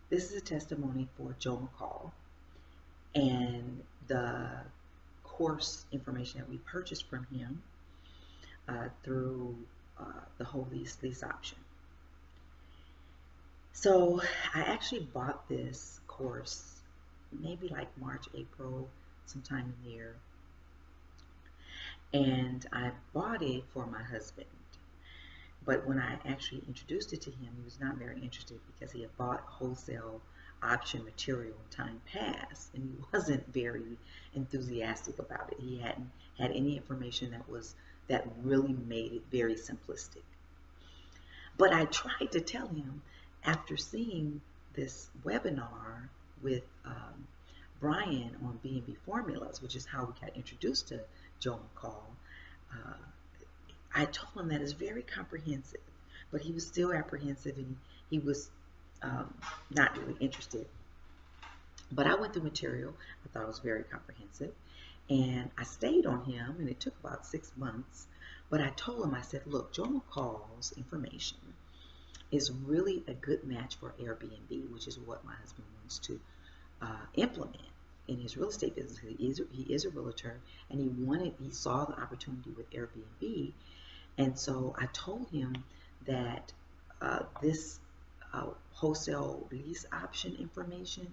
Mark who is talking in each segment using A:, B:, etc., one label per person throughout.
A: This is a testimony for Joe McCall and the course information that we purchased from him through the whole lease option. So I actually bought this course maybe like March, April, sometime in the year. And I bought it for my husband. But when I actually introduced it to him, he was not very interested because he had bought wholesale option material in time past, and he wasn't very enthusiastic about it. He hadn't had any information that really made it very simplistic. But I tried to tell him after seeing this webinar with Brian on B&B Formulas, which is how we got introduced to Joe McCall. Uh, I told him that it's very comprehensive, but he was still apprehensive and he was not really interested. But I went through material. I thought it was very comprehensive. And I stayed on him, and it took about 6 months. But I told him, I said, look, Joe McCall's information is really a good match for Airbnb, which is what my husband wants to implement in his real estate business. He is a realtor, and he saw the opportunity with Airbnb. And so I told him that this wholesale lease option information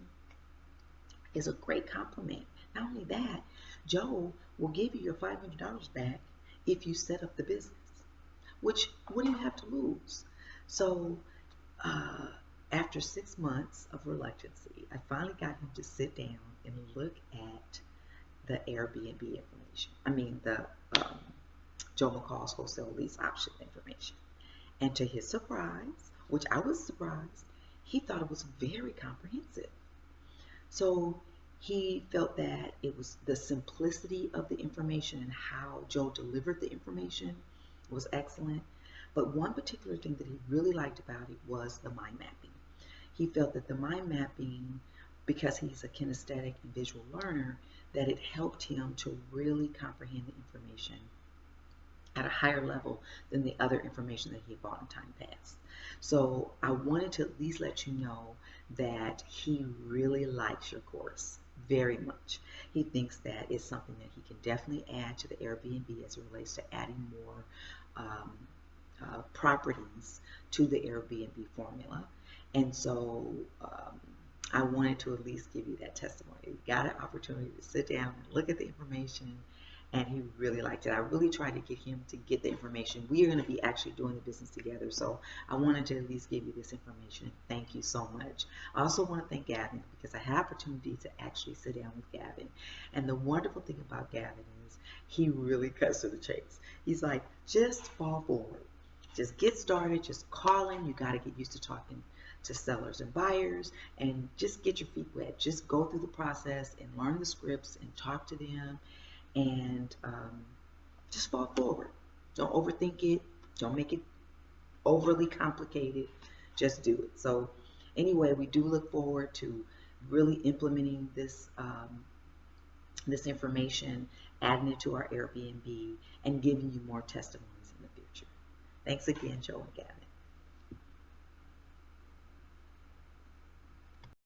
A: is a great compliment. Not only that, Joe will give you your $500 back if you set up the business, which what do you have to lose? So uh, after 6 months of reluctancy, I finally got him to sit down and look at the Airbnb information. I mean, the um, Joe McCall's wholesale lease option information. And to his surprise, which I was surprised, he thought it was very comprehensive. So he felt that it was the simplicity of the information and how Joe delivered the information was excellent. But one particular thing that he really liked about it was the mind mapping. He felt that the mind mapping, because he's a kinesthetic and visual learner, that it helped him to really comprehend the information at a higher level than the other information that he bought in time past. So I wanted to at least let you know that he really likes your course very much. He thinks that it's something that he can definitely add to the Airbnb as it relates to adding more um, properties to the Airbnb formula. And so I wanted to at least give you that testimony. You got an opportunity to sit down and look at the information, and he really liked it. I really tried to get him to get the information. We are going to be actually doing the business together, so I wanted to at least give you this information. Thank you so much. I also want to thank Gavin because I had opportunity to actually sit down with Gavin. And the wonderful thing about Gavin is he really cuts to the chase. He's like, just fall forward. Just get started, just call in. You got to get used to talking to sellers and buyers and just get your feet wet. Just go through the process and learn the scripts and talk to them and just fall forward. Don't overthink it. Don't make it overly complicated. Just do it. So anyway, we do look forward to really implementing this information, adding it to our Airbnb, and giving you more testimonies in the future. Thanks again, Joe and Gavin.